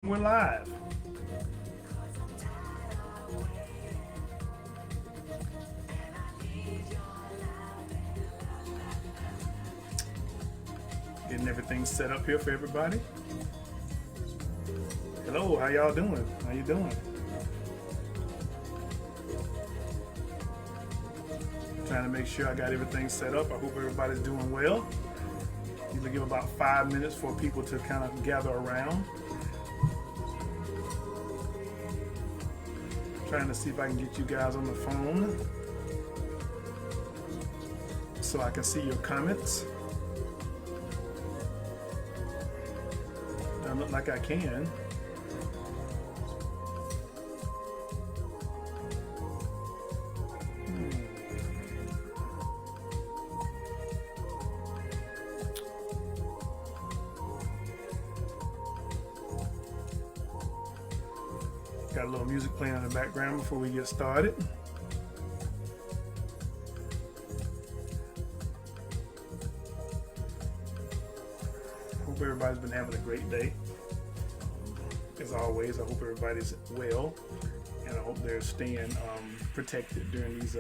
We're live. Getting everything set up here for everybody. Hello, how y'all doing? How you doing? Trying to make sure I got everything set up. I hope everybody's doing well. Usually give about 5 minutes for people to kind of gather around. Trying to see if I can get you guys on the phone so I can see your comments. Doesn't look like I can. Got a little music playing in the background before we get started. Hope everybody's been having a great day. As always, I hope everybody's well, and I hope they're staying protected during these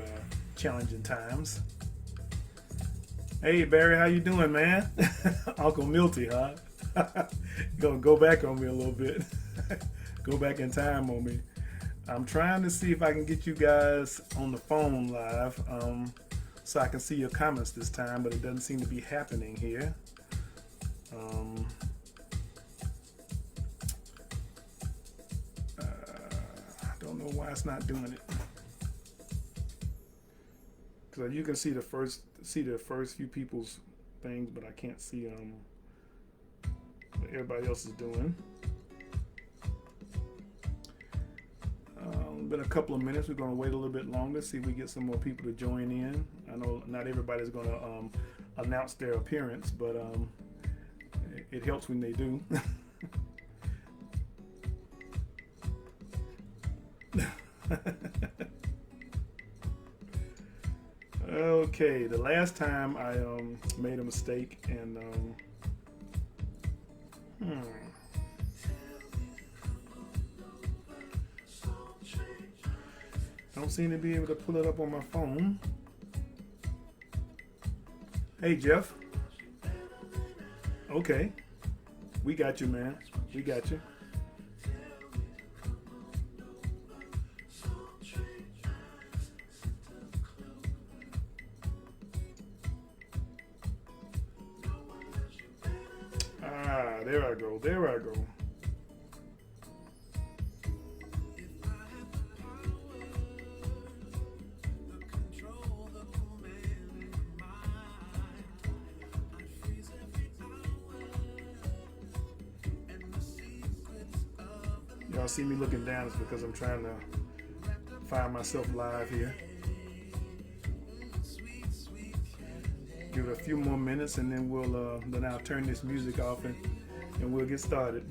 challenging times. Hey Barry, how you doing, man? Uncle Milty, huh? Gonna go back on me a little bit. Go back in time on me. I'm trying to see if I can get you guys on the phone live so I can see your comments this time, but it doesn't seem to be happening here. I don't know why it's not doing it. Because you can see the first few people's things, but I can't see what everybody else is doing. Been a couple of minutes. We're going to wait a little bit longer, see if we get some more people to join in. I know not everybody's going to announce their appearance, but it helps when they do. Okay, the last time I made a mistake and don't seem to be able to pull it up on my phone. Hey Jeff. Okay. We got you, man. We got you. Ah, there I go. There I go. Y'all see me looking down, it's because I'm trying to find myself live here. Give it a few more minutes and then then I'll turn this music off and we'll get started.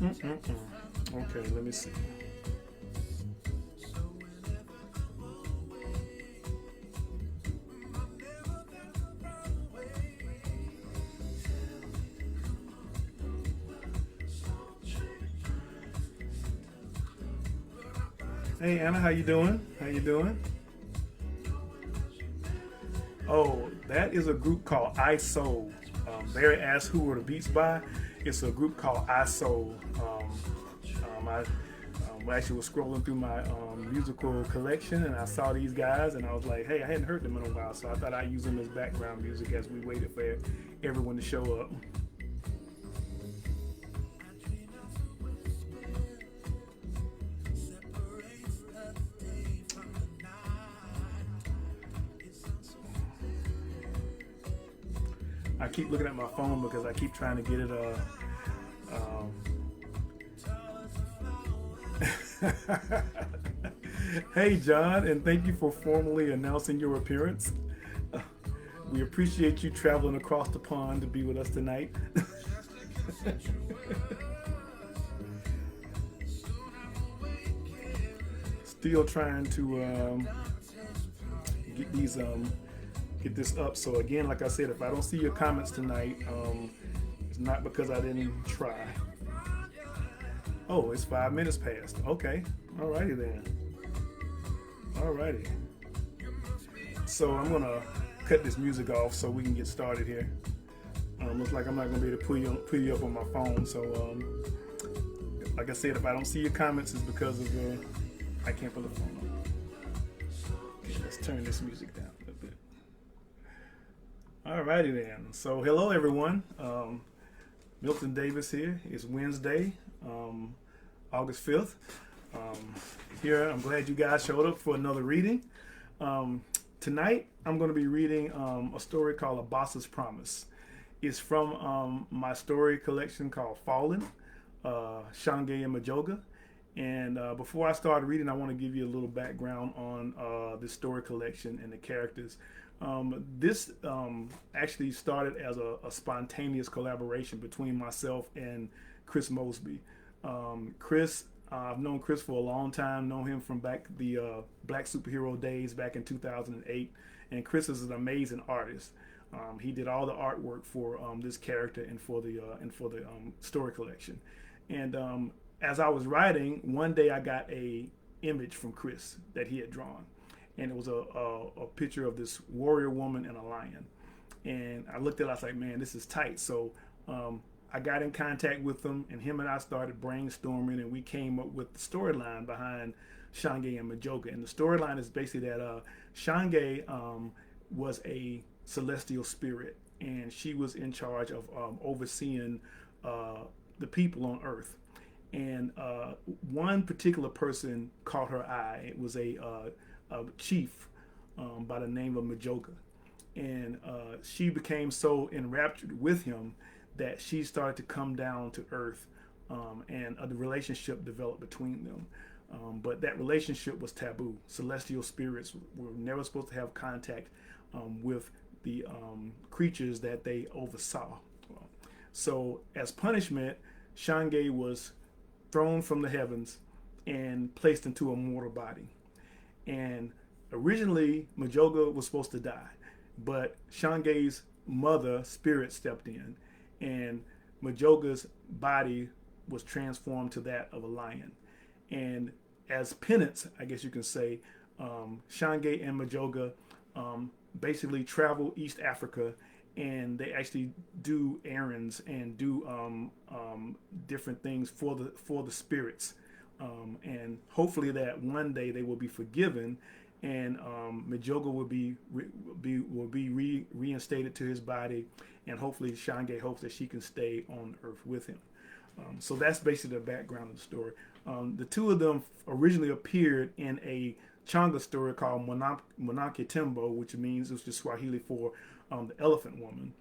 Okay, let me see. Hey Anna, how you doing? How you doing? Oh, that is a group called I Soul. Barry asked who were the beats by. It's a group called I Soul. I actually was scrolling through my musical collection and I saw these guys and I was like, hey, I hadn't heard them in a while, so I thought I'd use them as background music as we waited for everyone to show up. I keep looking at my phone because I keep trying to get it Hey, John, and thank you for formally announcing your appearance. Uh, we appreciate you traveling across the pond to be with us tonight. Still trying to get these get this up. So again, like I said, if I don't see your comments tonight, it's not because I didn't try. Oh, it's 5 minutes past. Okay, alrighty then. Alrighty. So I'm gonna cut this music off so we can get started here. Looks like I'm not gonna be able to pull you up on my phone. So like I said, if I don't see your comments, it's because of I can't put the phone on. Okay, let's turn this music down a little bit. Alrighty then. So hello everyone. Milton Davis here. It's Wednesday, August 5th. Here, I'm glad you guys showed up for another reading. Tonight, I'm going to be reading a story called Abasa's Promise. It's from my story collection called Fallen, Shange and Mijoga. And before I start reading, I want to give you a little background on this story collection and the characters. This actually started as a spontaneous collaboration between myself and Chris Mosby. Chris, I've known Chris for a long time, known him from back the Black Superhero days back in 2008. And Chris is an amazing artist. He did all the artwork for this character and for the story collection. And as I was writing, one day I got a image from Chris that he had drawn, and it was a picture of this warrior woman and a lion. And I looked at it, I was like, man, this is tight. So I got in contact with him, and him and I started brainstorming, and we came up with the storyline behind Shange and Mijoga. And the storyline is basically that Shange was a celestial spirit, and she was in charge of overseeing the people on Earth. And one particular person caught her eye. It was a chief by the name of Mijoga. And she became so enraptured with him that she started to come down to Earth, and the relationship developed between them. But that relationship was taboo. Celestial spirits were never supposed to have contact with the creatures that they oversaw. So, as punishment, Shange was thrown from the heavens and placed into a mortal body. And originally, Mijoga was supposed to die, but Shange's mother spirit stepped in, and Mijoga's body was transformed to that of a lion. And as penance, I guess you can say, Shange and Mijoga basically travel East Africa, and they actually do errands and do different things for the spirits, and hopefully that one day they will be forgiven, and Mijoga will be reinstated to his body, and hopefully Shange hopes that she can stay on Earth with him. So that's basically the background of the story. The two of them originally appeared in a Changa story called Monake Tembo, which means it's just Swahili for the elephant woman.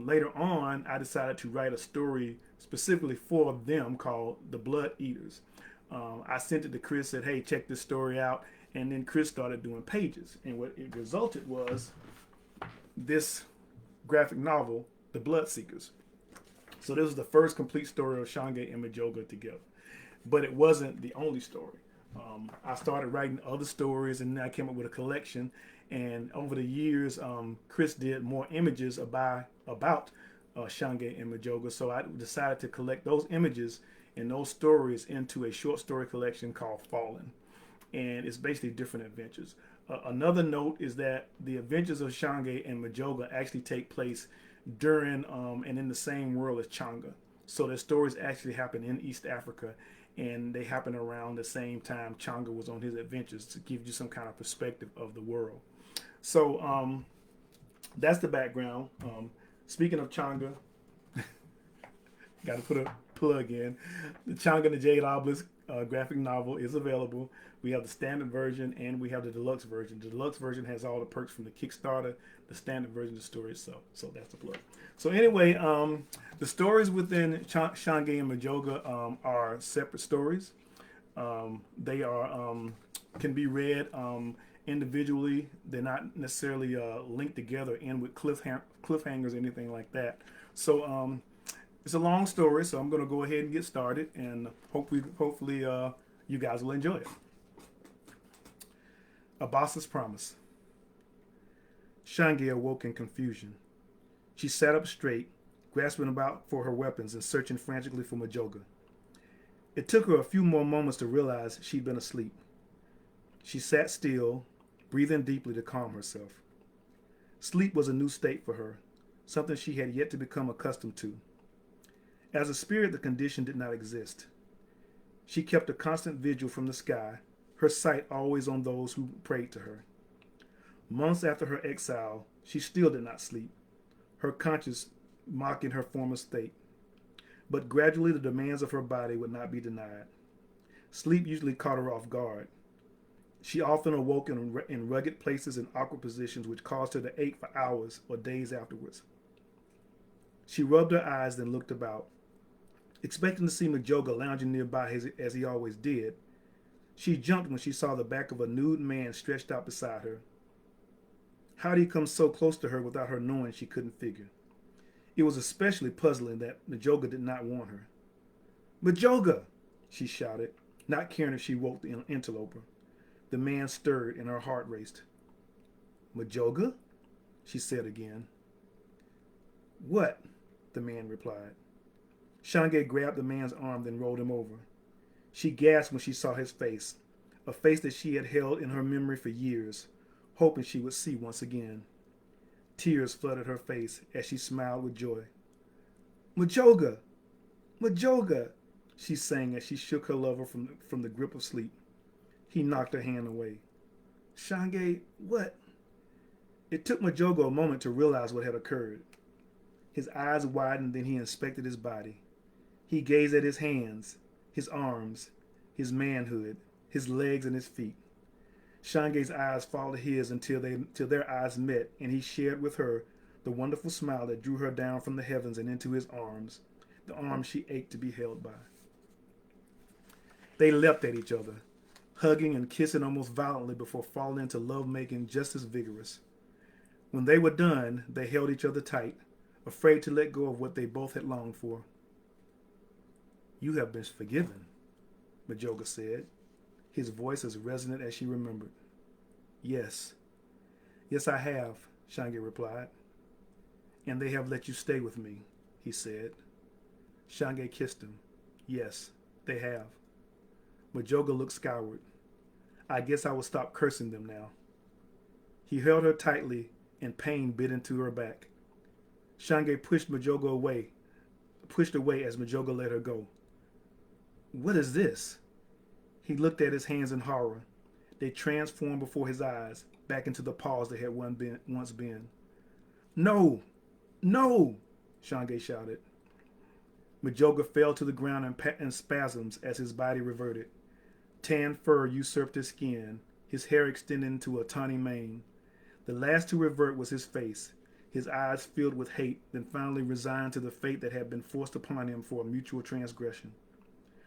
Later on, I decided to write a story specifically for them called The Blood Eaters. I sent it to Chris, said, hey, check this story out. And then Chris started doing pages. And what it resulted was this graphic novel, The Blood Seekers. So this was the first complete story of Shange and Mijoga together. But it wasn't the only story. I started writing other stories, and then I came up with a collection. And over the years, Chris did more images about Shange and Mijoga. So I decided to collect those images and those stories into a short story collection called Fallen. And it's basically different adventures. Another note is that the adventures of Shange and Mijoga actually take place during and in the same world as Changa. So the stories actually happen in East Africa, and they happen around the same time Changa was on his adventures, to give you some kind of perspective of the world. So that's the background. Speaking of Changa, got to put a plug in. The Changa and the Jade Obelisk graphic novel is available. We have the standard version and we have the deluxe version. The deluxe version has all the perks from the Kickstarter. The standard version of the story itself. So that's the plug. So anyway, the stories within Shange and Mijoga are separate stories. They are can be read individually. They're not necessarily linked together and with cliffhangers or anything like that. So it's a long story, so I'm going to go ahead and get started, and hopefully you guys will enjoy it. Abasa's promise. Shange awoke in confusion. She sat up straight, grasping about for her weapons and searching frantically for Mijoga. It took her a few more moments to realize she'd been asleep. She sat still, breathing deeply to calm herself. Sleep was a new state for her, something she had yet to become accustomed to. As a spirit, the condition did not exist. She kept a constant vigil from the sky, her sight always on those who prayed to her. Months after her exile, she still did not sleep, her conscience mocking her former state. But gradually the demands of her body would not be denied. Sleep usually caught her off guard. She often awoke in rugged places and awkward positions which caused her to ache for hours or days afterwards. She rubbed her eyes, then looked about. Expecting to see Mijoga lounging nearby as he always did, she jumped when she saw the back of a nude man stretched out beside her. How did he come so close to her without her knowing, she couldn't figure. It was especially puzzling that Mijoga did not warn her. "Mijoga!" she shouted, not caring if she woke the interloper. The man stirred and her heart raced. "Mijoga?" she said again. "What?" the man replied. Shange grabbed the man's arm, then rolled him over. She gasped when she saw his face, a face that she had held in her memory for years, hoping she would see once again. Tears flooded her face as she smiled with joy. "Mijoga! Mijoga!" she sang as she shook her lover from the grip of sleep. He knocked her hand away. "Shange, what?" It took Mijoga a moment to realize what had occurred. His eyes widened, then he inspected his body. He gazed at his hands, his arms, his manhood, his legs and his feet. Shange's eyes followed his until their eyes met, and he shared with her the wonderful smile that drew her down from the heavens and into his arms, the arms she ached to be held by. They leapt at each other, hugging and kissing almost violently before falling into love-making just as vigorous. When they were done, they held each other tight, afraid to let go of what they both had longed for. "You have been forgiven," Mijoga said, his voice as resonant as she remembered. Yes, I have," Shange replied. "And they have let you stay with me," he said. Shange kissed him. "Yes, they have." Mijoga looked skyward. "I guess I will stop cursing them now." He held her tightly, and pain bit into her back. Shange pushed away as Mijoga let her go. "What is this?" He looked at his hands in horror. They transformed before his eyes, back into the paws they had once been. "No! No!" Shange shouted. Mijoga fell to the ground in spasms as his body reverted. Tan fur usurped his skin, his hair extended into a tawny mane. The last to revert was his face, his eyes filled with hate, then finally resigned to the fate that had been forced upon him for a mutual transgression.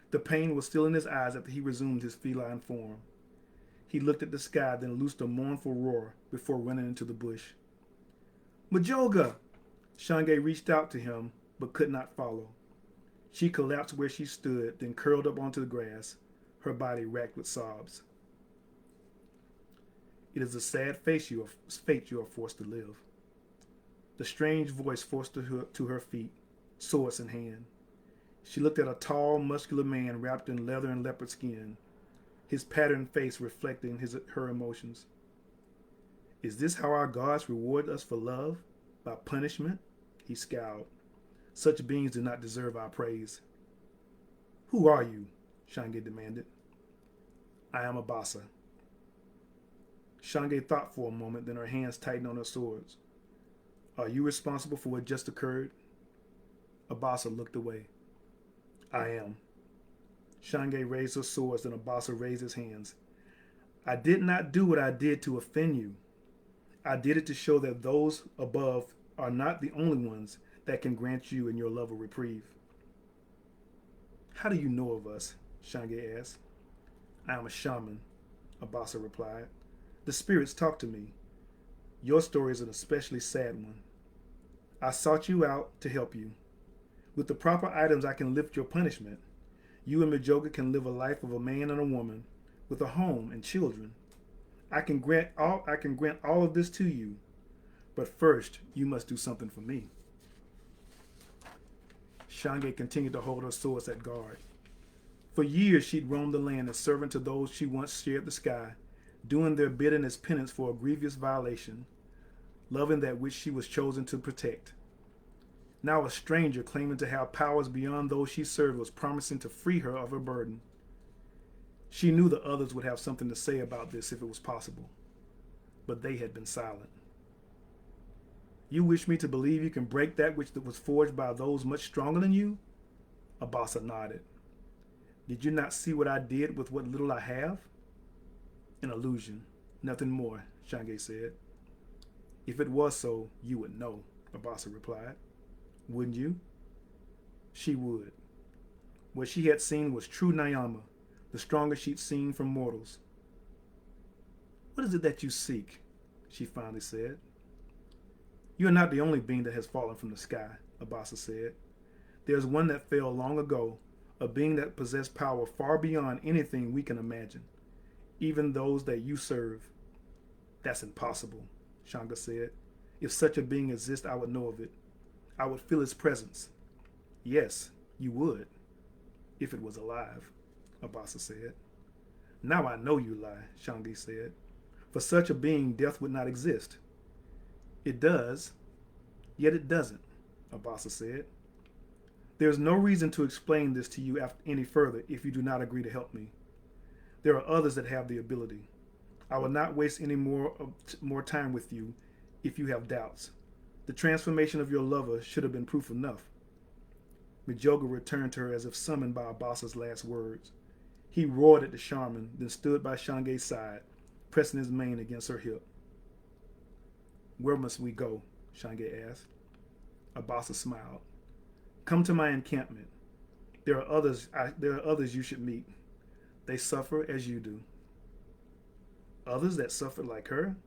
The pain was still in his eyes after he resumed his feline form. He looked at the sky, then loosed a mournful roar before running into the bush. "Mijoga!" Shange reached out to him, but could not follow. She collapsed where she stood, then curled up onto the grass, her body racked with sobs. "It is a sad fate you are forced to live." The strange voice forced her to her feet, swords in hand. She looked at a tall, muscular man wrapped in leather and leopard skin, his patterned face reflecting her emotions. "Is this how our gods reward us for love? By punishment?" He scowled. "Such beings do not deserve our praise." "Who are you?" Shange demanded. "I am Abasa." Shange thought for a moment, then her hands tightened on her swords. "Are you responsible for what just occurred?" Abasa looked away. "I am." Shange raised her swords, and Abasa raised his hands. "I did not do what I did to offend you. I did it to show that those above are not the only ones that can grant you and your love a reprieve." "How do you know of us?" Shange asked. "I am a shaman. Abasa replied. The spirits talk to me. Your story is an especially sad one. I sought you out to help you. With the proper items, I can lift your punishment. You and Mijoga can live a life of a man and a woman, with a home and children. I can grant all of this to you, but first you must do something for me. Shange continued to hold her swords at guard. For years she'd roamed the land as servant to those she once shared the sky, doing their bidding as penance for a grievous violation, loving that which she was chosen to protect. Now a stranger claiming to have powers beyond those she served was promising to free her of her burden. She knew the others would have something to say about this if it was possible, but they had been silent. You wish me to believe you can break that which was forged by those much stronger than you? Abasa nodded. Did you not see what I did with what little I have? An illusion, nothing more, Shange said. If it was so, you would know, Abasa replied. Wouldn't you? She would. What she had seen was true Nyama, the strongest she'd seen from mortals. What is it that you seek? She finally said. You are not the only being that has fallen from the sky, Abasa said. There's one that fell long ago, a being that possessed power far beyond anything we can imagine, even those that you serve. That's impossible, Shanga said. If such a being exists, I would know of it. I would feel its presence. Yes, you would, if it was alive, Abasa said. Now I know you lie, Shangi said. For such a being, death would not exist. It does, yet it doesn't, Abasa said. There's no reason to explain this to you any further if you do not agree to help me. There are others that have the ability. I will not waste any more time with you if you have doubts. The transformation of your lover should have been proof enough. Mijoga returned to her as if summoned by Abasa's last words. He roared at the shaman, then stood by Shange's side, pressing his mane against her hip. Where must we go? Shange asked. Abasa smiled. Come to my encampment. There are others you should meet. They suffer as you do. Others that suffered like her?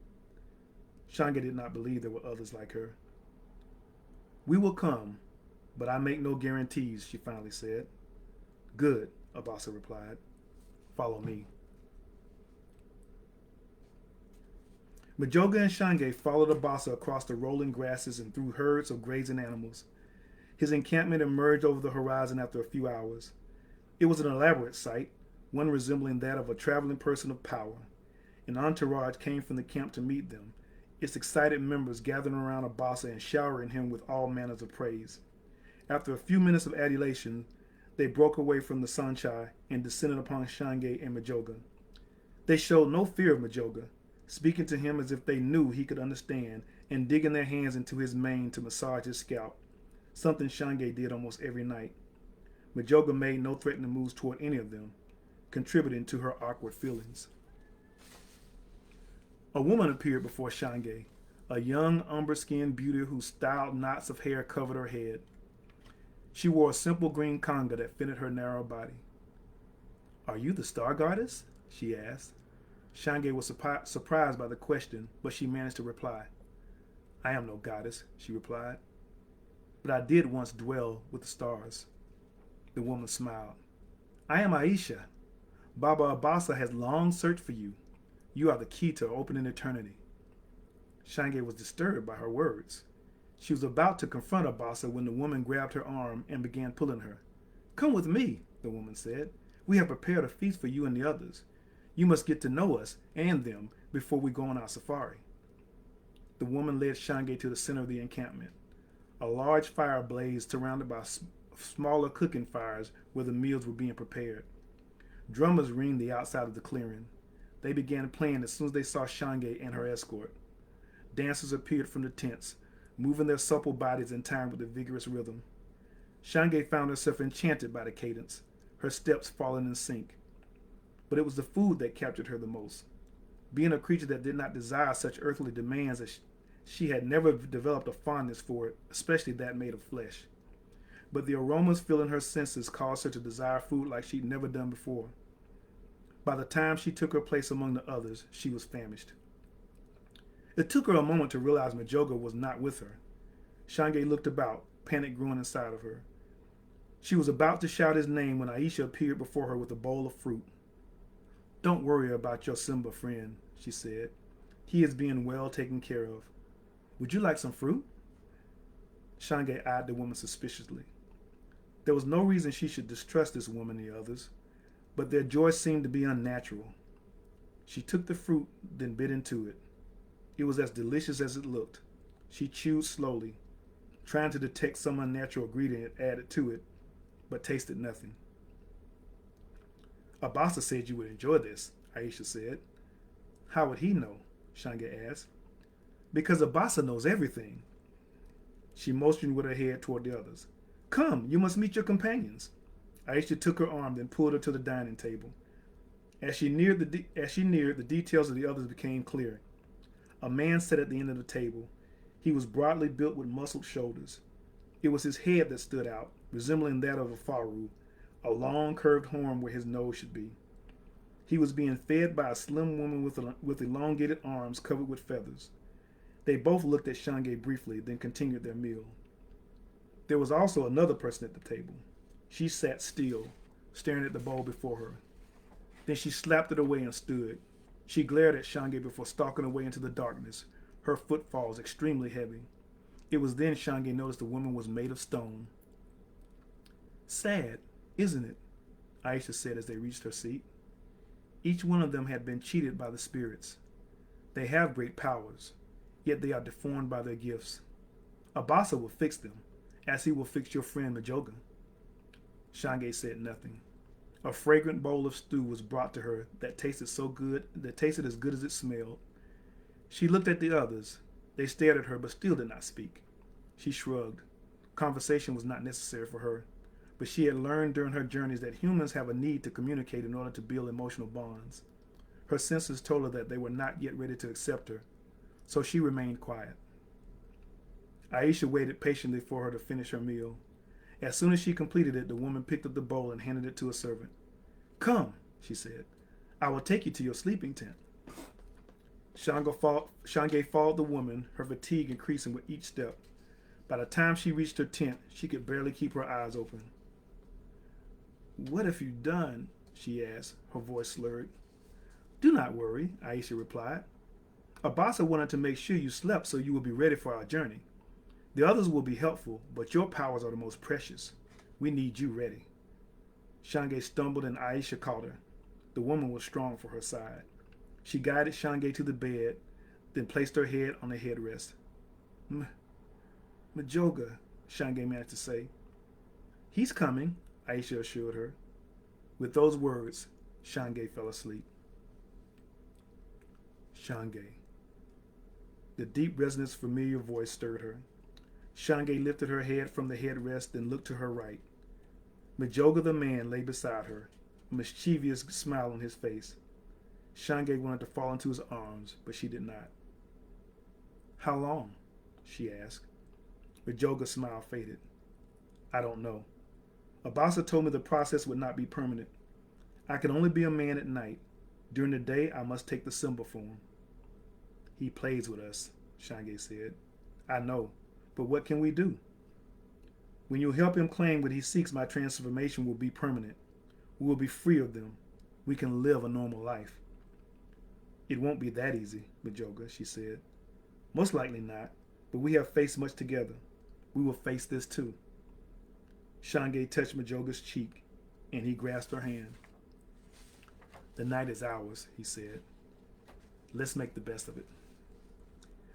Shange did not believe there were others like her. We will come, but I make no guarantees, she finally said. Good, Abasa replied. Follow me. Mijoga and Shange followed Abasa across the rolling grasses and through herds of grazing animals. His encampment emerged over the horizon after a few hours. It was an elaborate sight, one resembling that of a traveling person of power. An entourage came from the camp to meet them, its excited members gathering around Abasa and showering him with all manners of praise. After a few minutes of adulation, they broke away from the Sanchai and descended upon Shange and Mijoga. They showed no fear of Mijoga, speaking to him as if they knew he could understand and digging their hands into his mane to massage his scalp, something Shange did almost every night. Mijoga made no threatening moves toward any of them, contributing to her awkward feelings. A woman appeared before Shange, a young, umber-skinned beauty whose styled knots of hair covered her head. She wore a simple green kanga that fitted her narrow body. Are you the star goddess? She asked. Shange was surprised by the question, but she managed to reply. I am no goddess, she replied. But I did once dwell with the stars. The woman smiled. I am Aisha. Baba Abasa has long searched for you. You are the key to opening eternity. Shange was disturbed by her words. She was about to confront Abasa when the woman grabbed her arm and began pulling her. Come with me, the woman said. We have prepared a feast for you and the others. You must get to know us and them before we go on our safari. The woman led Shange to the center of the encampment. A large fire blazed, surrounded by smaller cooking fires where the meals were being prepared. Drummers ringed the outside of the clearing. They began playing as soon as they saw Shange and her escort. Dancers appeared from the tents, moving their supple bodies in time with the vigorous rhythm. Shange found herself enchanted by the cadence, her steps falling in sync. But it was the food that captured her the most. Being a creature that did not desire such earthly demands, as she had never developed a fondness for it, especially that made of flesh. But the aromas filling her senses caused her to desire food like she'd never done before. By the time she took her place among the others, she was famished. It took her a moment to realize Mijoga was not with her. Shange looked about, panic growing inside of her. She was about to shout his name when Aisha appeared before her with a bowl of fruit. Don't worry about your Simba friend, she said. He is being well taken care of. Would you like some fruit? Shange eyed the woman suspiciously. There was no reason she should distrust this woman and the others, but their joy seemed to be unnatural. She took the fruit, then bit into it. It was as delicious as it looked. She chewed slowly, trying to detect some unnatural ingredient added to it, but tasted nothing. Abasa said you would enjoy this, Aisha said. How would he know? Shange asked. Because Abasa knows everything. She motioned with her head toward the others. Come, you must meet your companions. Aisha took her arm, then pulled her to the dining table. As she neared, the details of the others became clear. A man sat at the end of the table. He was broadly built with muscled shoulders. It was his head that stood out, resembling that of a faru, a long curved horn where his nose should be. He was being fed by a slim woman with elongated arms covered with feathers. They both looked at Shange briefly, then continued their meal. There was also another person at the table. She sat still, staring at the bowl before her. Then she slapped it away and stood. She glared at Shange before stalking away into the darkness, her footfalls extremely heavy. It was then Shange noticed the woman was made of stone. Sad, isn't it? Aisha said as they reached her seat. Each one of them had been cheated by the spirits. They have great powers, yet they are deformed by their gifts. Abasa will fix them, as he will fix your friend Mijoga. Shange said nothing. A fragrant bowl of stew was brought to her that tasted as good as it smelled. She looked at the others. They stared at her but still did not speak. She shrugged. Conversation was not necessary for her, but she had learned during her journeys that humans have a need to communicate in order to build emotional bonds. Her senses told her that they were not yet ready to accept her, so she remained quiet. Aisha waited patiently for her to finish her meal. As soon as she completed it, the woman picked up the bowl and handed it to a servant. Come, she said. I will take you to your sleeping tent. Shange followed the woman, her fatigue increasing with each step. By the time she reached her tent, she could barely keep her eyes open. What have you done? She asked, her voice slurred. Do not worry, Aisha replied. Abasa wanted to make sure you slept so you would be ready for our journey. The others will be helpful, but your powers are the most precious. We need you ready. Shange stumbled and Aisha caught her. The woman was strong for her side. She guided Shange to the bed, then placed her head on the headrest. Mijoga, Shange managed to say. He's coming, Aisha assured her. With those words, Shange fell asleep. Shange. The deep resonance familiar voice stirred her. Shange lifted her head from the headrest and looked to her right. Mijoga the man lay beside her, a mischievous smile on his face. Shange wanted to fall into his arms, but she did not. How long? She asked. Mijoga's smile faded. I don't know. Abasa told me the process would not be permanent. I can only be a man at night. During the day, I must take the Simba form. He plays with us, Shange said. I know, but what can we do? When you help him claim what he seeks, my transformation will be permanent. We will be free of them. We can live a normal life. It won't be that easy, Mijoga, she said. Most likely not, but we have faced much together. We will face this too. Shange touched Mijoga's cheek, and he grasped her hand. The night is ours, he said. Let's make the best of it.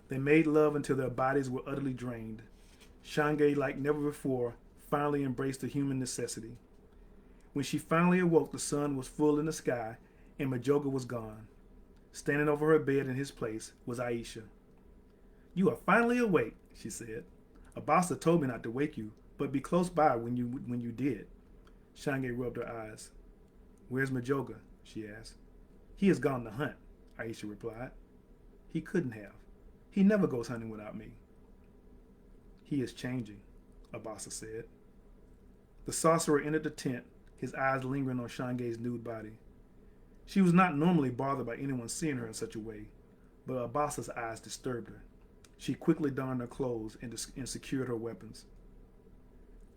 They made love until their bodies were utterly drained. Shange, like never before, finally embraced the human necessity. When she finally awoke, the sun was full in the sky, and Mijoga was gone. Standing over her bed in his place was Aisha. You are finally awake, she said. Abasa told me not to wake you, but be close by when you did. Shange rubbed her eyes. Where's Mijoga? She asked. He has gone to hunt, Aisha replied. He couldn't have. He never goes hunting without me. He is changing, Abasa said. The sorcerer entered the tent, his eyes lingering on Shange's nude body. She was not normally bothered by anyone seeing her in such a way, but Abasa's eyes disturbed her. She quickly donned her clothes and secured her weapons.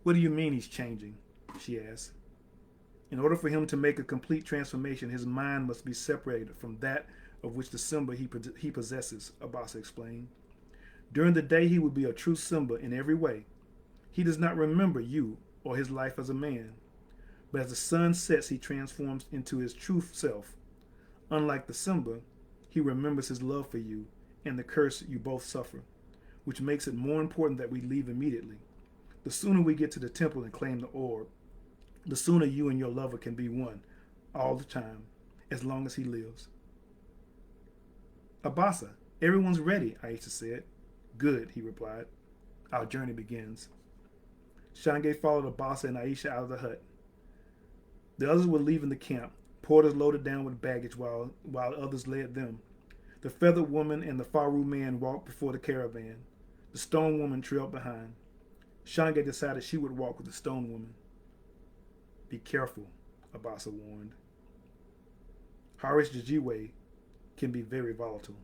"What do you mean he's changing?" she asked. "In order for him to make a complete transformation, his mind must be separated from that of which the Simba he possesses," Abasa explained. "During the day, he will be a true Simba in every way. He does not remember you or his life as a man, but as the sun sets, he transforms into his true self. Unlike the Simba, he remembers his love for you and the curse you both suffer, which makes it more important that we leave immediately. The sooner we get to the temple and claim the orb, the sooner you and your lover can be one, all the time, as long as he lives." "Abasa, everyone's ready," Aisha said. "Good," he replied. "Our journey begins." Shange followed Abasa and Aisha out of the hut. The others were leaving the camp. Porters loaded down with baggage while others led them. The feathered woman and the Faru man walked before the caravan. The stone woman trailed behind. Shange decided she would walk with the stone woman. "Be careful," Abasa warned. "Harish Jajiwe can be very volatile."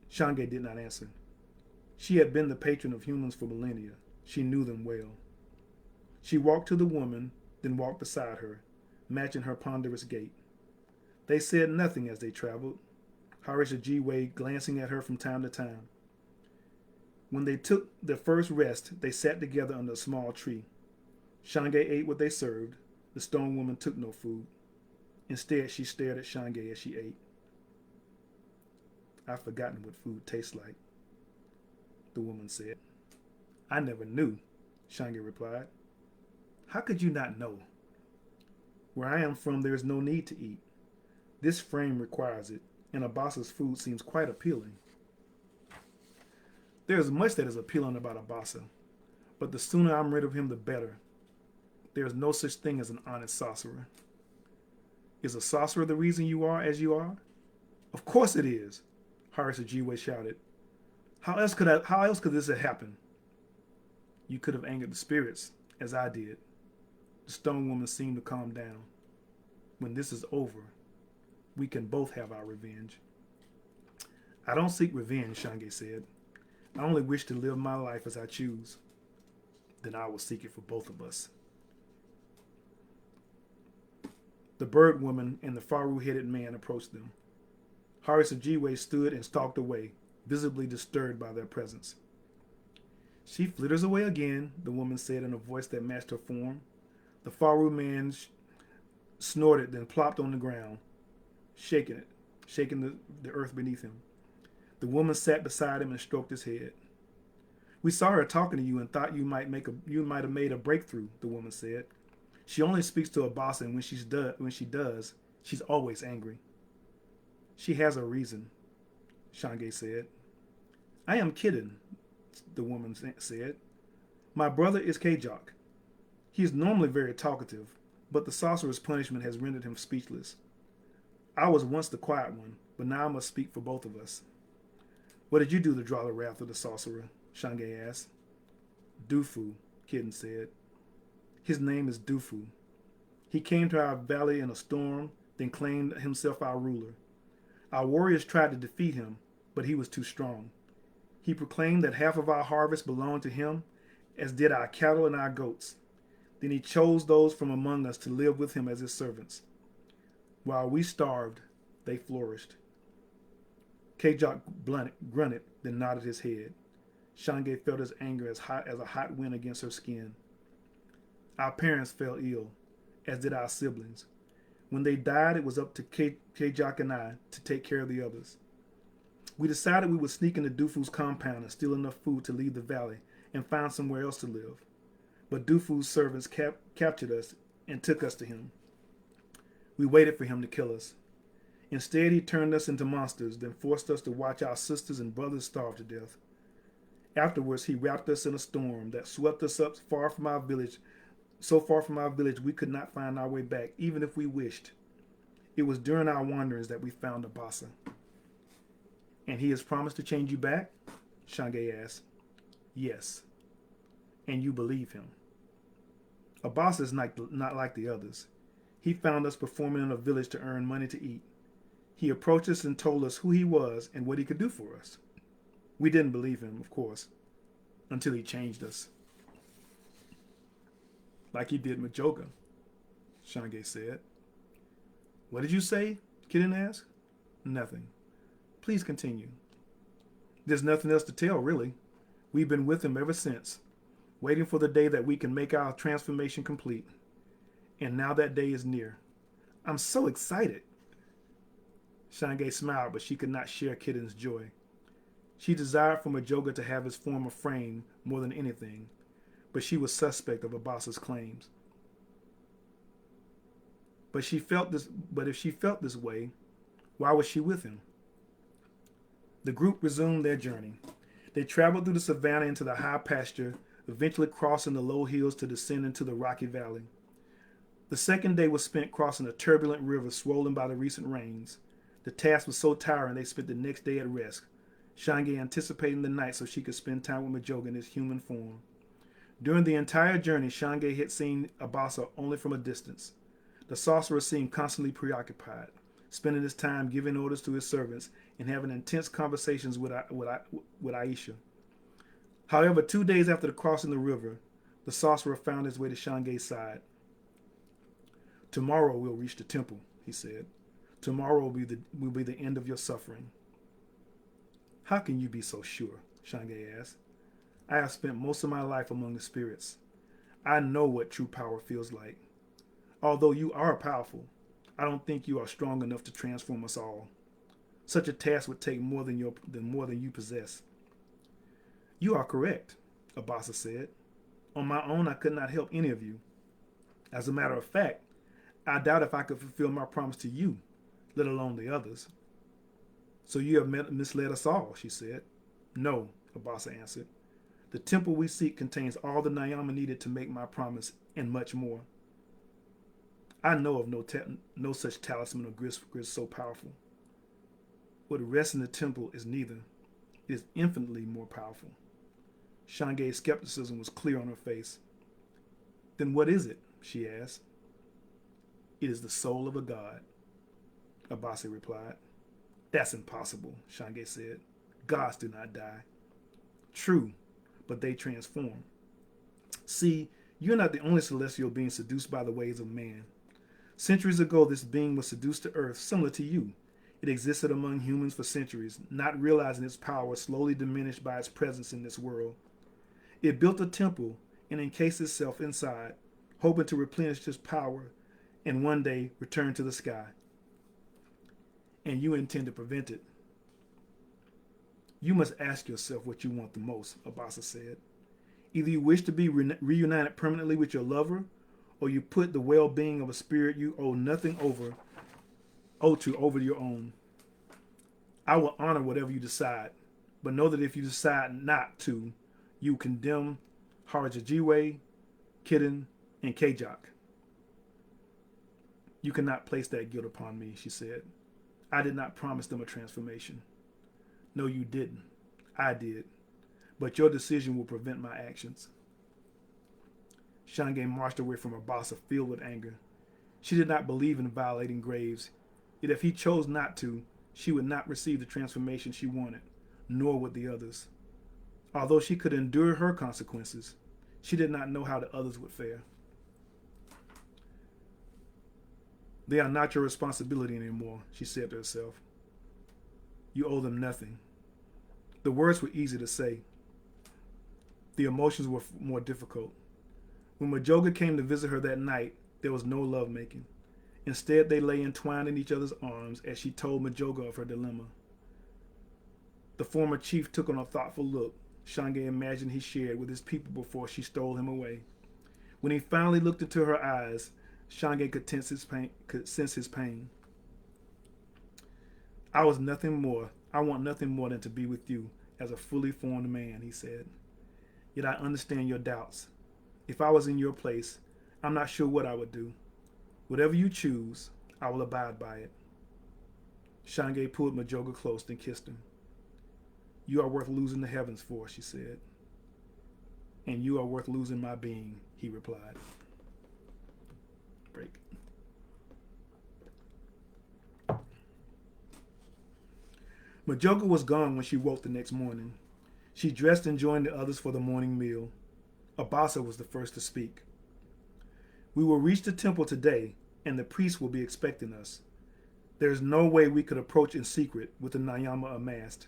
Shange did not answer. She had been the patron of humans for millennia. She knew them well. She walked to the woman, then walked beside her, matching her ponderous gait. They said nothing as they traveled, Harish Jajiwe glancing at her from time to time. When they took their first rest, they sat together under a small tree. Shange ate what they served. The stone woman took no food. Instead, she stared at Shange as she ate. "I've forgotten what food tastes like," the woman said. "I never knew," Shange replied. "How could you not know? Where I am from, there is no need to eat. This frame requires it, and Abasa's food seems quite appealing." "There is much that is appealing about Abasa, but the sooner I'm rid of him, the better. There is no such thing as an honest sorcerer." "Is a sorcerer the reason you are as you are?" "Of course it is," Harish Jajiwe shouted. How else could this have happened?" "You could have angered the spirits, as I did." The stone woman seemed to calm down. "When this is over, we can both have our revenge." "I don't seek revenge," Shange said. "I only wish to live my life as I choose." "Then I will seek it for both of us." The bird woman and the Faru-headed man approached them. Harish Jajiwe stood and stalked away, visibly disturbed by their presence. "She flitters away again," the woman said in a voice that matched her form. The Faru man snorted, then plopped on the ground, shaking the earth beneath him. The woman sat beside him and stroked his head. "We saw her talking to you and thought you might have made a breakthrough," the woman said. "She only speaks to Abasa, and when she does, she's always angry." "She has a reason," Shange said. "I am kidding," the woman said. "My brother is Kajak. He is normally very talkative, but the sorcerer's punishment has rendered him speechless. I was once the quiet one, but now I must speak for both of us." "What did you do to draw the wrath of the sorcerer?" Shange asked. "Dufu," Kitten said. "His name is Dufu. He came to our valley in a storm, then claimed himself our ruler. Our warriors tried to defeat him, but he was too strong. He proclaimed that half of our harvest belonged to him, as did our cattle and our goats. Then he chose those from among us to live with him as his servants. While we starved, they flourished." Kajak grunted, then nodded his head. Shange felt his anger as hot as a hot wind against her skin. "Our parents fell ill, as did our siblings. When they died, it was up to Kajak and I to take care of the others. We decided we would sneak into Dufu's compound and steal enough food to leave the valley and find somewhere else to live. But Dufu's servants captured us and took us to him. We waited for him to kill us. Instead, he turned us into monsters, then forced us to watch our sisters and brothers starve to death. Afterwards, he wrapped us in a storm that swept us up so far from our village we could not find our way back, even if we wished. It was during our wanderings that we found Abasa." "And he has promised to change you back?" Shange asked. "Yes." "And you believe him?" "Abasa is not like the others. He found us performing in a village to earn money to eat. He approached us and told us who he was and what he could do for us. We didn't believe him, of course, until he changed us. Like he did Mijoga, Shange said. What did you say? Kitten asked. Nothing. Please continue. There's nothing else to tell, really. We've been with him ever since, waiting for the day that we can make our transformation complete. And now that day is near. I'm so excited. Shange smiled, but she could not share Kitten's joy. She desired for Mijoga to have his former frame more than anything, but she was suspect of Abasa's claims. But if she felt this way, why was she with him? The group resumed their journey. They traveled through the savannah into the high pasture, eventually crossing the low hills to descend into the rocky valley. The second day was spent crossing a turbulent river swollen by the recent rains. The task was so tiring they spent the next day at rest, Shange anticipating the night so she could spend time with Mijoga in his human form. During the entire journey, Shange had seen Abasa only from a distance. The sorcerer seemed constantly preoccupied, spending his time giving orders to his servants and having intense conversations with Aisha. However, 2 days after crossing the river, the sorcerer found his way to Shange's side. Tomorrow we'll reach the temple, he said. Tomorrow will be the end of your suffering. How can you be so sure? Shange asked. I have spent most of my life among the spirits. I know what true power feels like. Although you are powerful, I don't think you are strong enough to transform us all. Such a task would take more than you possess. You are correct, Abasa said. On my own, I could not help any of you. As a matter of fact, I doubt if I could fulfill my promise to you, let alone the others. So you have misled us all, she said. No, Abasa answered. The temple we seek contains all the Nyama needed to make my promise and much more. I know of no such talisman or gris so powerful. What rests in the temple is neither. It is infinitely more powerful. Shange's skepticism was clear on her face. Then what is it? She asked. It is the soul of a god, Abasa replied. That's impossible, Shange said. Gods do not die. True, but they transform. See, you're not the only celestial being seduced by the ways of man. Centuries ago, this being was seduced to earth, similar to you. It existed among humans for centuries, not realizing its power slowly diminished by its presence in this world. It built a temple and encased itself inside, hoping to replenish its power and one day return to the sky. And you intend to prevent it. You must ask yourself what you want the most, Abasa said. Either you wish to be reunited permanently with your lover, or you put the well-being of a spirit you owe nothing over your own. I will honor whatever you decide, but know that if you decide not to, you condemn Harajajiwe, Kitten, and Kajak. You cannot place that guilt upon me, she said. I did not promise them a transformation. No, you didn't. I did. But your decision will prevent my actions. Shange marched away from Abasa filled with anger. She did not believe in violating graves, yet if he chose not to, she would not receive the transformation she wanted, nor would the others. Although she could endure her consequences, she did not know how the others would fare. They are not your responsibility anymore, she said to herself. You owe them nothing. The words were easy to say. The emotions were more difficult. When Mijoga came to visit her that night, there was no lovemaking. Instead, they lay entwined in each other's arms as she told Mijoga of her dilemma. The former chief took on a thoughtful look Shange imagined he shared with his people before she stole him away. When he finally looked into her eyes, Shange could sense his pain. I want nothing more than to be with you as a fully formed man, he said. Yet I understand your doubts. If I was in your place, I'm not sure what I would do. Whatever you choose, I will abide by it. Shange pulled Mijoga close and kissed him. You are worth losing the heavens for, she said. And you are worth losing my being, he replied. Break. Mijoga was gone when she woke the next morning. She dressed and joined the others for the morning meal. Abasa was the first to speak. We will reach the temple today, and the priests will be expecting us. There is no way we could approach in secret with the Nyama amassed.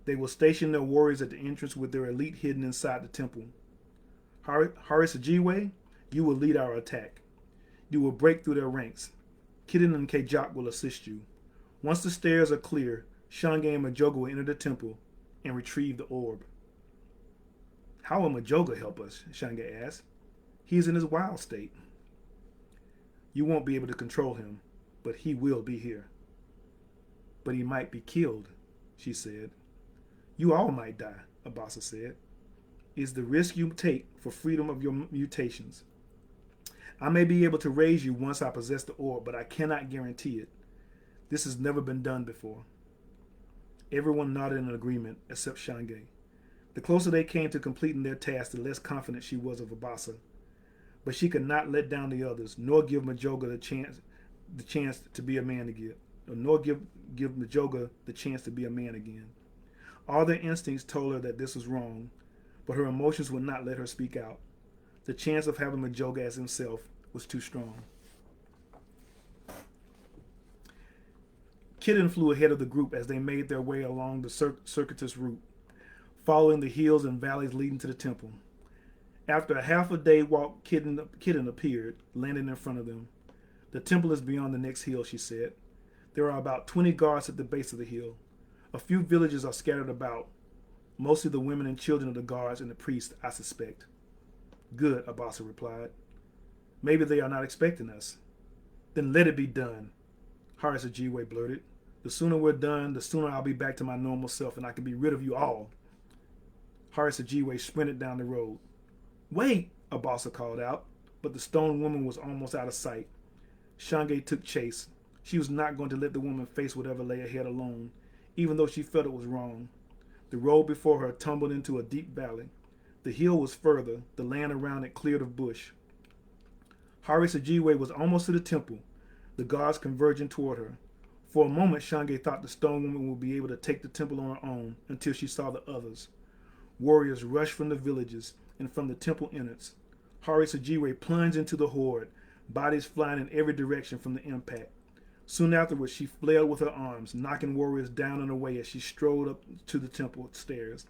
They will station their warriors at the entrance with their elite hidden inside the temple. Harisajiwe, you will lead our attack. You will break through their ranks. Kidden and Kajak will assist you. Once the stairs are clear, Shange and Mijoga will enter the temple and retrieve the orb. How will Mijoga help us? Shange asked. He is in his wild state. You won't be able to control him, but he will be here. But he might be killed, she said. You all might die, Abasa said. It's the risk you take for freedom of your mutations. I may be able to raise you once I possess the orb, but I cannot guarantee it. This has never been done before. Everyone nodded in agreement, except Shange. The closer they came to completing their task, the less confident she was of Abasa. But she could not let down the others, nor give Mijoga the chance to be a man again, nor give Mijoga the chance to be a man again. All their instincts told her that this was wrong, but her emotions would not let her speak out. The chance of having Mijoga as himself was too strong. Kidden flew ahead of the group as they made their way along the circuitous route, following the hills and valleys leading to the temple. After a half a day walk, Kidden appeared, landing in front of them. The temple is beyond the next hill, she said. There are about 20 guards at the base of the hill. A few villagers are scattered about, mostly the women and children of the guards and the priests, I suspect. Good, Abasa replied. Maybe they are not expecting us. Then let it be done, Harisajiwe blurted. The sooner we're done, the sooner I'll be back to my normal self and I can be rid of you all. Harisajiwe sprinted down the road. Wait, Abasa called out, but the stone woman was almost out of sight. Shange took chase. She was not going to let the woman face whatever lay ahead alone, even though she felt it was wrong. The road before her tumbled into a deep valley. The hill was further, the land around it cleared of bush. Harisajiwe was almost to the temple, the guards converging toward her. For a moment, Shange thought the stone woman would be able to take the temple on her own until she saw the others. Warriors rushed from the villages and from the temple entrance. Harisajiwe plunged into the horde, bodies flying in every direction from the impact. Soon afterwards, she flailed with her arms, knocking warriors down and away as she strode up to the temple stairs.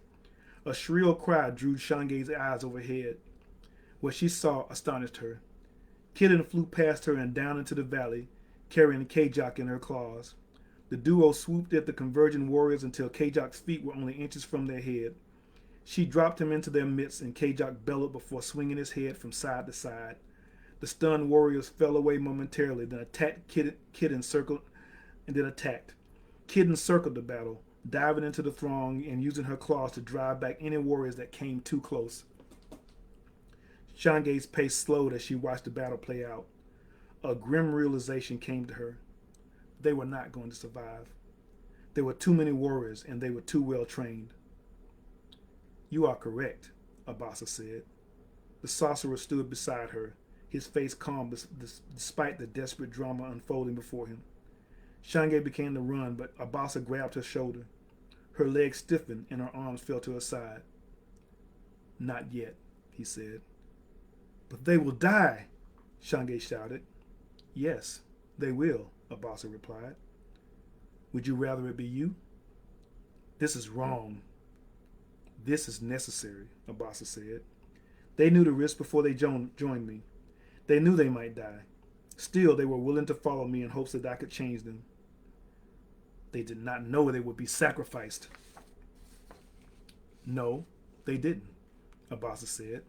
A shrill cry drew Shange's eyes overhead. What she saw astonished her. Kidden flew past her and down into the valley, carrying Kajak in her claws. The duo swooped at the converging warriors until Kajak's feet were only inches from their head. She dropped him into their midst, and Kajak bellowed before swinging his head from side to side. The stunned warriors fell away momentarily, then attacked Kidden circled and then attacked. Kidden circled the battle, diving into the throng and using her claws to drive back any warriors that came too close. Shange's pace slowed as she watched the battle play out. A grim realization came to her. They were not going to survive. There were too many warriors, and they were too well trained. You are correct, Abasa said. The sorcerer stood beside her, his face calm despite the desperate drama unfolding before him. Shange began to run, but Abasa grabbed her shoulder. Her legs stiffened and her arms fell to her side. Not yet, he said. But they will die, Shange shouted. Yes, they will, Abasa replied. Would you rather it be you? This is wrong. This is necessary, Abasa said. They knew the risk before they joined me. They knew they might die. Still, they were willing to follow me in hopes that I could change them. They did not know they would be sacrificed. No, they didn't, Abasa said.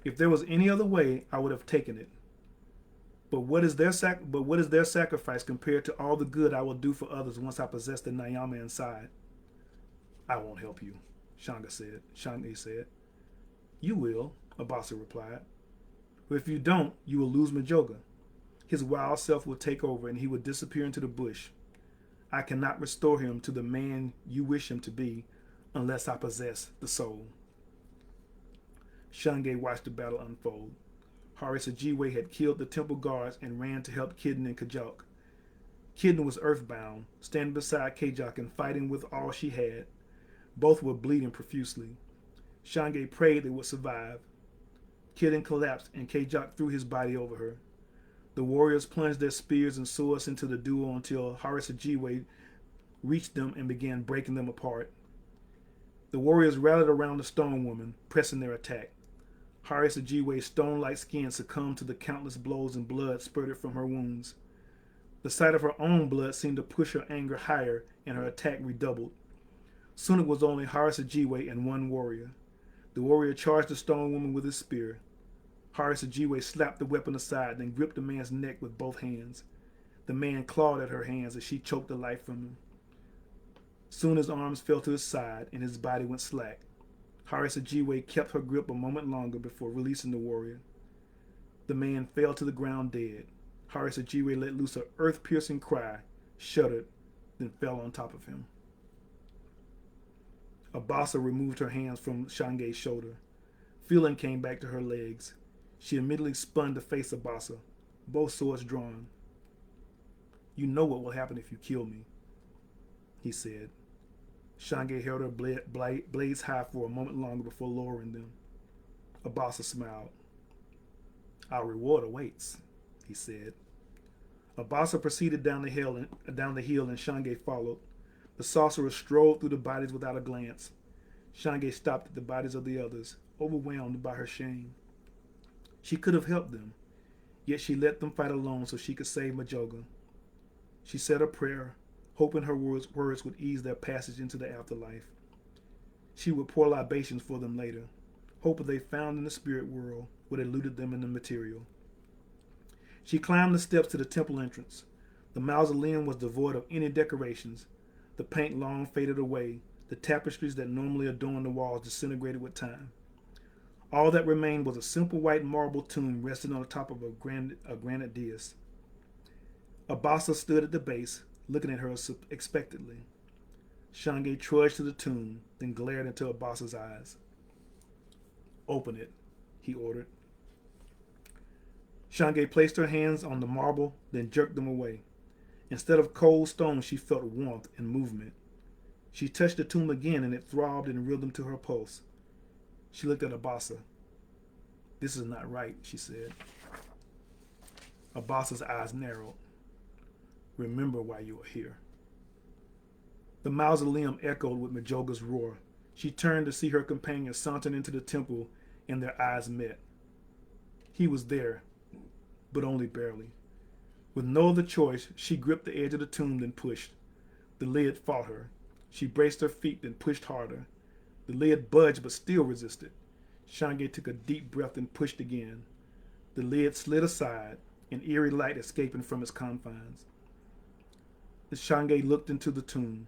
If there was any other way, I would have taken it. But what is their sacrifice compared to all the good I will do for others once I possess the Nyama inside? I won't help you, Shange said. You will, Abasa replied. But if you don't, you will lose Mijoga. His wild self will take over and he will disappear into the bush. I cannot restore him to the man you wish him to be unless I possess the soul. Shange watched the battle unfold. Harisajiwe had killed the temple guards and ran to help Kidden and Kajak. Kitten was earthbound, standing beside Kajak and fighting with all she had. Both were bleeding profusely. Shange prayed they would survive. Kitten collapsed and Kajak threw his body over her. The warriors plunged their spears and swords into the duo until Harasajiwe reached them and began breaking them apart. The warriors rallied around the stone woman, pressing their attack. Harasajiwe's stone-like skin succumbed to the countless blows and blood spurted from her wounds. The sight of her own blood seemed to push her anger higher, and her attack redoubled. Soon it was only Harasajiwe and one warrior. The warrior charged the stone woman with his spear. Harasajiwe slapped the weapon aside, then gripped the man's neck with both hands. The man clawed at her hands as she choked the life from him. Soon his arms fell to his side, and his body went slack. Harasajiwe kept her grip a moment longer before releasing the warrior. The man fell to the ground dead. Harasajiwe let loose an earth-piercing cry, shuddered, then fell on top of him. Abasa removed her hands from Shange's shoulder. Feeling came back to her legs. She immediately spun to face Abasa, both swords drawn. "You know what will happen if you kill me," he said. Shange held her blades high for a moment longer before lowering them. Abasa smiled. "Our reward awaits," he said. Abasa proceeded down the hill and Shange followed. The sorcerer strode through the bodies without a glance. Shange stopped at the bodies of the others, overwhelmed by her shame. She could have helped them, yet she let them fight alone so she could save Mijoga. She said a prayer, hoping her words would ease their passage into the afterlife. She would pour libations for them later, hope they found in the spirit world what eluded them in the material. She climbed the steps to the temple entrance. The mausoleum was devoid of any decorations. The paint long faded away. The tapestries that normally adorned the walls disintegrated with time. All that remained was a simple white marble tomb resting on the top of a granite dais. Abasa stood at the base, looking at her expectantly. Shange trudged to the tomb, then glared into Abasa's eyes. "Open it," he ordered. Shange placed her hands on the marble, then jerked them away. Instead of cold stone, she felt warmth and movement. She touched the tomb again, and it throbbed in rhythm to her pulse. She looked at Abasa. "This is not right," she said. Abasa's eyes narrowed. "Remember why you are here." The mausoleum echoed with Mijoga's roar. She turned to see her companion saunter into the temple, and their eyes met. He was there, but only barely. With no other choice, she gripped the edge of the tomb, then pushed. The lid fought her. She braced her feet, then pushed harder. The lid budged, but still resisted. Shange took a deep breath and pushed again. The lid slid aside, an eerie light escaping from its confines. The Shange looked into the tomb.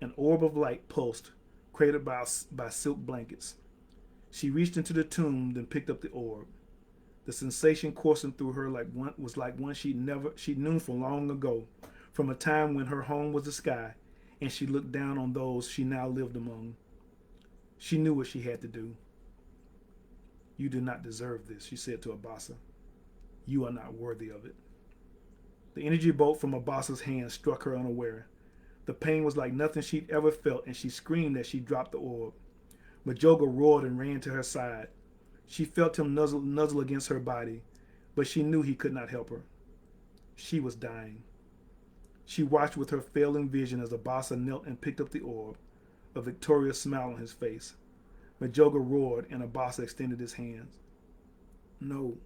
An orb of light pulsed, cradled by silk blankets. She reached into the tomb, then picked up the orb. The sensation coursing through her was like one she knew from long ago, from a time when her home was the sky, and she looked down on those she now lived among. She knew what she had to do. "You do not deserve this," she said to Abasa. "You are not worthy of it." The energy bolt from Abasa's hand struck her unaware. The pain was like nothing she'd ever felt, and she screamed as she dropped the orb. Mijoga roared and ran to her side. She felt him nuzzle against her body, but she knew he could not help her. She was dying. She watched with her failing vision as Abasa knelt and picked up the orb, a victorious smile on his face. Mijoga roared, and Abasa extended his hands. "No,"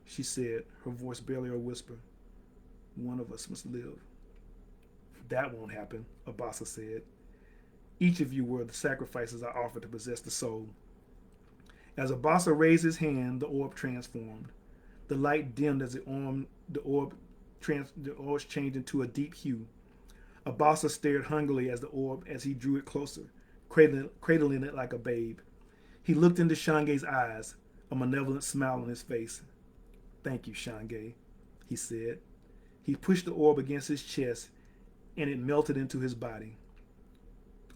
she said, her voice barely a whisper. "One of us must live." "That won't happen," Abasa said. "Each of you were the sacrifices I offered to possess the soul." As Abasa raised his hand, the orb transformed. The light dimmed as the orb changed into a deep hue. Abasa stared hungrily as he drew it closer, cradling it like a babe. He looked into Shange's eyes, a malevolent smile on his face. "Thank you, Shange," he said. He pushed the orb against his chest, and it melted into his body.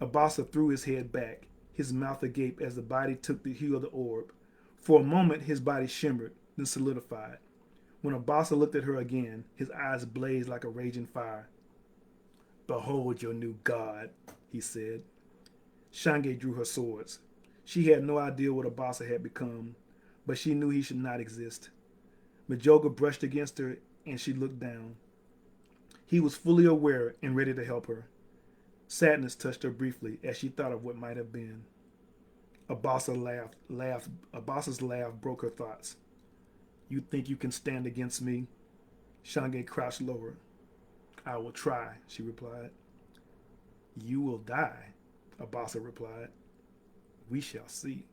Abasa threw his head back, his mouth agape as the body took the hue of the orb. For a moment, his body shimmered, then solidified. When Abasa looked at her again, his eyes blazed like a raging fire. Behold your new god, he said. Shange drew her swords. She had no idea what Abasa had become, but she knew he should not exist. Mijoga brushed against her, and she looked down. He was fully aware and ready to help her. Sadness touched her briefly as she thought of what might have been. Abasa's laugh broke her thoughts. You think you can stand against me? Shange crouched lower. I will try, she replied. You will die, Abasa replied. We shall see.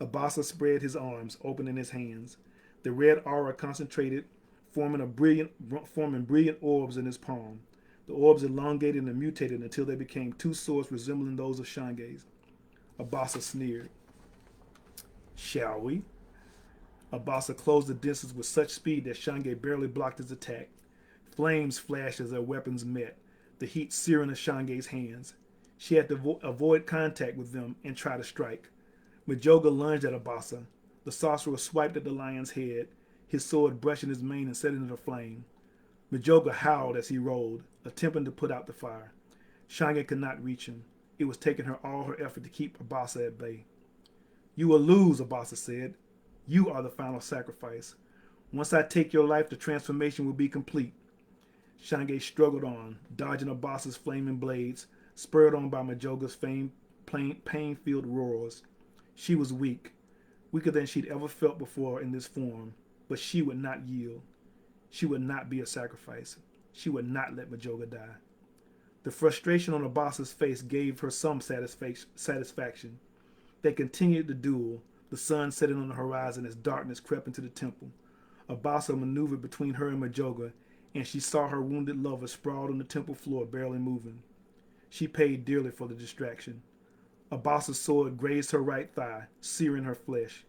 Abasa spread his arms, opening his hands. The red aura concentrated, forming brilliant orbs in his palm. The orbs elongated and mutated until they became two swords resembling those of Shange's. Abasa sneered. Shall we? Abasa closed the distance with such speed that Shange barely blocked his attack. Flames flashed as their weapons met, the heat searing Shange's hands. She had to avoid contact with them and try to strike. Mijoga lunged at Abasa. The sorcerer swiped at the lion's head, his sword brushing his mane and setting it aflame. Mijoga howled as he rolled, attempting to put out the fire. Shange could not reach him. It was taking her all her effort to keep Abasa at bay. You will lose, Abasa said. You are the final sacrifice. Once I take your life, the transformation will be complete. Shange struggled on, dodging Abasa's flaming blades, spurred on by Mijoga's pain-filled roars. She was weak, weaker than she'd ever felt before in this form, but she would not yield. She would not be a sacrifice. She would not let Mijoga die. The frustration on Abasa's face gave her some satisfaction. They continued the duel, the sun setting on the horizon as darkness crept into the temple. Abasa maneuvered between her and Mijoga, and she saw her wounded lover sprawled on the temple floor, barely moving. She paid dearly for the distraction. Abasa's sword grazed her right thigh, searing her flesh.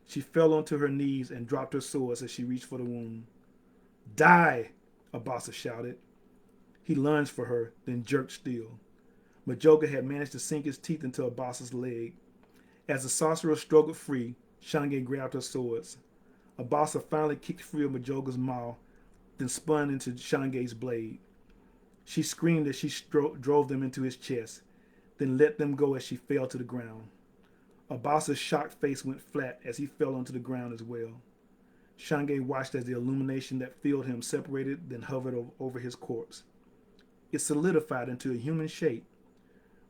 She fell onto her knees and dropped her swords as she reached for the wound. Die! Abasa shouted. He lunged for her, then jerked still. Mijoga had managed to sink his teeth into Abasa's leg. As the sorcerer struggled free, Shange grabbed her swords. Abasa finally kicked free of Mijoga's maw, then spun into Shange's blade. She screamed as she drove them into his chest, then let them go as she fell to the ground. Abasa's shocked face went flat as he fell onto the ground as well. Shange watched as the illumination that filled him separated, then hovered over his corpse. It solidified into a human shape,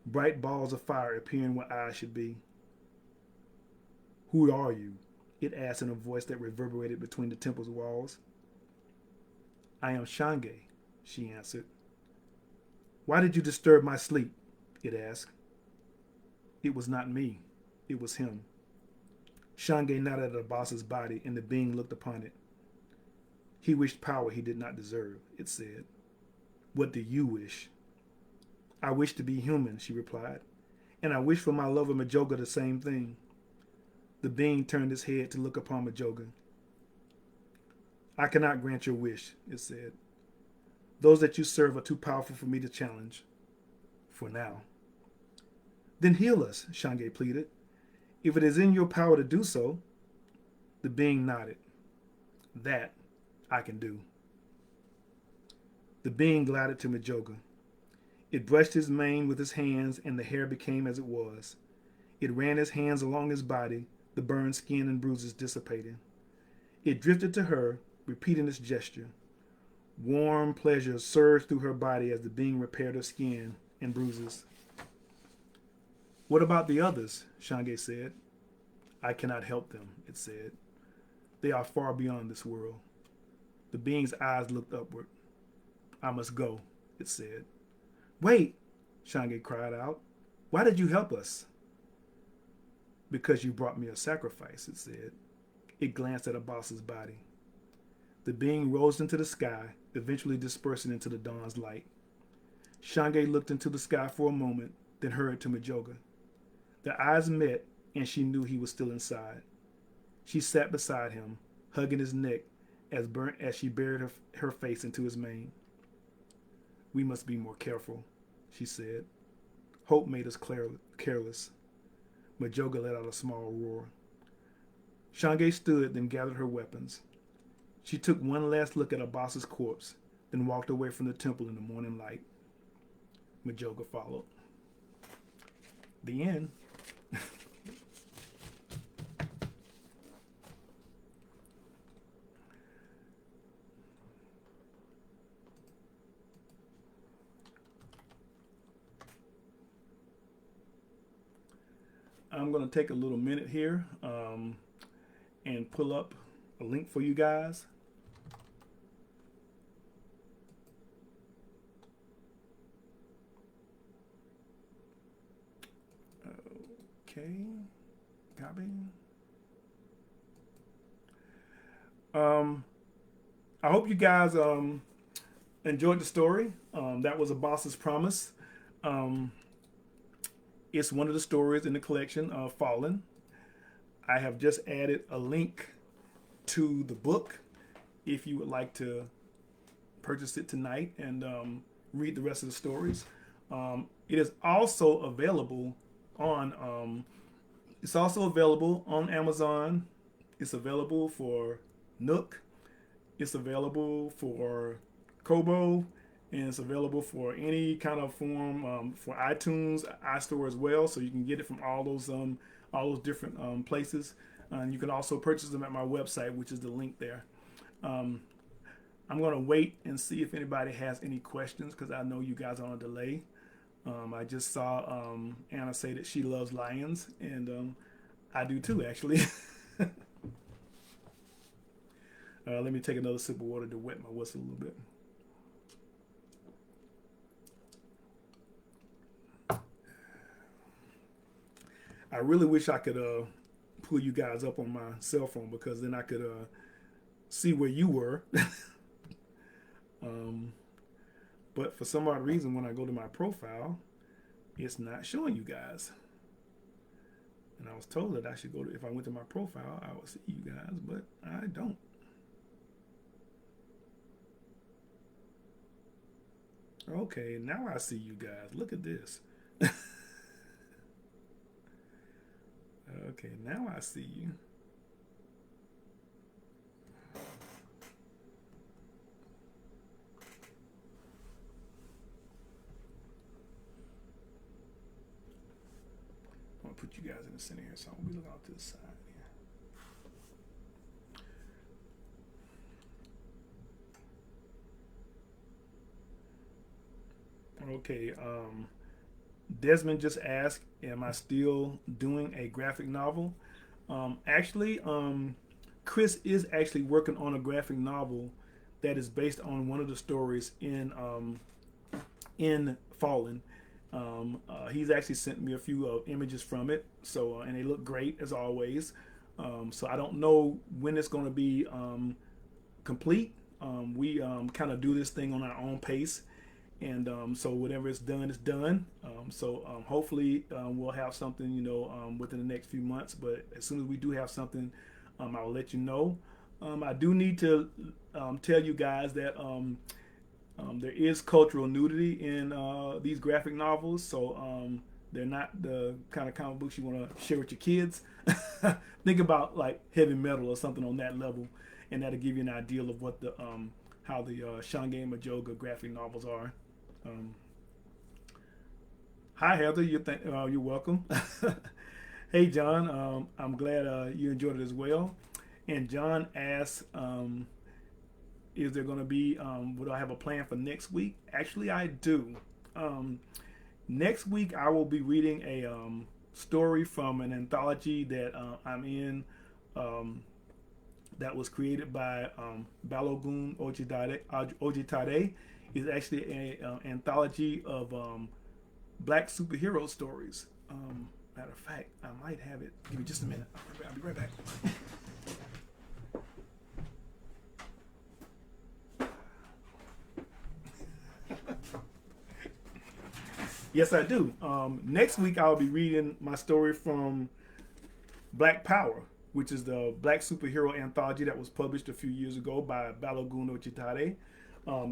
bright balls of fire appearing where eyes should be. Who are you? It asked in a voice that reverberated between the temple's walls. I am Shange, she answered. Why did you disturb my sleep? It asked. It was not me. It was him. Shange nodded at Abasa's body, and the being looked upon it. He wished power he did not deserve, it said. What do you wish? I wish to be human, she replied, and I wish for my lover Mijoga the same thing. The being turned his head to look upon Mijoga. I cannot grant your wish, it said. Those that you serve are too powerful for me to challenge. For now. Then heal us, Shange pleaded. If it is in your power to do so. The being nodded. That I can do. The being glided to Mijoga. It brushed his mane with his hands, and the hair became as it was. It ran his hands along his body, the burned skin and bruises dissipating. It drifted to her, repeating its gesture. Warm pleasure surged through her body as the being repaired her skin and bruises. What about the others? Shange said. I cannot help them, it said. They are far beyond this world. The being's eyes looked upward. I must go, it said. Wait, Shange cried out. Why did you help us? Because you brought me a sacrifice, it said. It glanced at Abasa's body. The being rose into the sky, eventually dispersing into the dawn's light. Shange looked into the sky for a moment, then hurried to Mijoga. Their eyes met, and she knew he was still inside. She sat beside him, hugging his neck as she buried her face into his mane. We must be more careful, she said. Hope made us careless. Mijoga let out a small roar. Shange stood, then gathered her weapons. She took one last look at Abasa's corpse, then walked away from the temple in the morning light. Mijoga followed. The end. I'm going to take a little minute here and pull up a link for you guys. Okay, copy. I hope you guys enjoyed the story. That was Abasa's Promise. It's one of the stories in the collection of Fallen. I have just added a link to the book if you would like to purchase it tonight and read the rest of the stories. It is also available on Amazon. It's available for Nook. It's available for Kobo, and it's available for any kind of form for iTunes, iStore as well. So you can get it from all those different places. And you can also purchase them at my website, which is the link there. I'm going to wait and see if anybody has any questions because I know you guys are on a delay. I just saw Anna say that she loves lions, and I do too, actually. Let me take another sip of water to wet my whistle a little bit. I really wish I could pull you guys up on my cell phone because then I could see where you were. But for some odd reason, when I go to my profile, it's not showing you guys. And I was told that I should go to, if I went to my profile, I would see you guys, but I don't. Okay, now I see you guys. Look at this. Okay, now I see you. I'm gonna put you guys in the center here, so I'm gonna look out to the side here. Okay, Desmond just asked, am I still doing a graphic novel? Actually, Chris is actually working on a graphic novel that is based on one of the stories in Fallen. He's actually sent me a few images from it, so and they look great as always. So I don't know when it's going to be complete. We kind of do this thing on our own pace. And so whenever it's done, it's done. Hopefully we'll have something, within the next few months. But as soon as we do have something, I will let you know. I do need to tell you guys that there is cultural nudity in these graphic novels. So they're not the kind of comic books you want to share with your kids. Think about like heavy metal or something on that level, and that'll give you an idea of what the how the Shange and Mijoga graphic novels are. Hi Heather, you're welcome. Hey John, I'm glad you enjoyed it as well. And John asks, is there going to be, would I have a plan for next week? Actually, I do. Next week I will be reading a story from an anthology that I'm in, that was created by Balogun Ojitade. Is actually an anthology of black superhero stories. Matter of fact, I might have it. Give me just a minute. I'll be right back. Yes, I do. Next week, I'll be reading my story from Black Power, which is the black superhero anthology that was published a few years ago by Balogun Ojitade.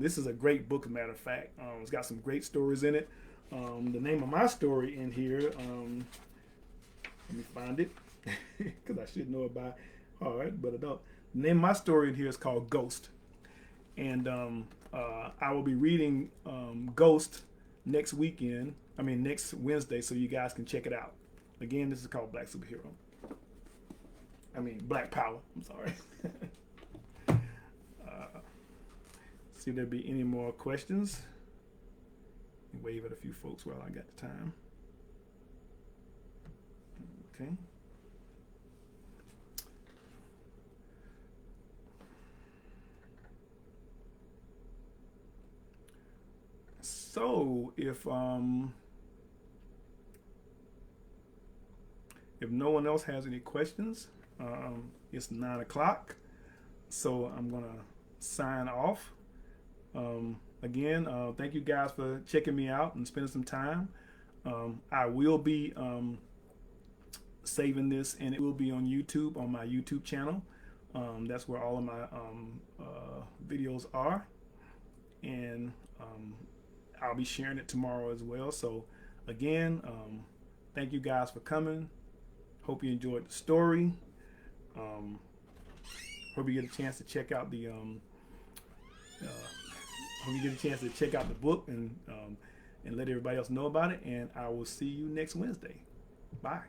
This is a great book, as a matter of fact. It's got some great stories in it. The name of my story in here, let me find it, because I should know it by heart, but I don't. The name of my story in here is called Ghost. And I will be reading Ghost next weekend. I mean, next Wednesday, so you guys can check it out. Again, this is called Black Superhero. I mean, Black Power. I'm sorry. See if there be any more questions. Wave at a few folks while I got the time. Okay. So if no one else has any questions, it's 9 o'clock, so I'm gonna sign off. Again, thank you guys for checking me out and spending some time. I will be saving this, and it will be on YouTube, on my YouTube channel. That's where all of my videos are, and I'll be sharing it tomorrow as well. So again, thank you guys for coming. Hope you enjoyed the story. Hope you get a chance to check out the book and let everybody else know about it. And I will see you next Wednesday. Bye.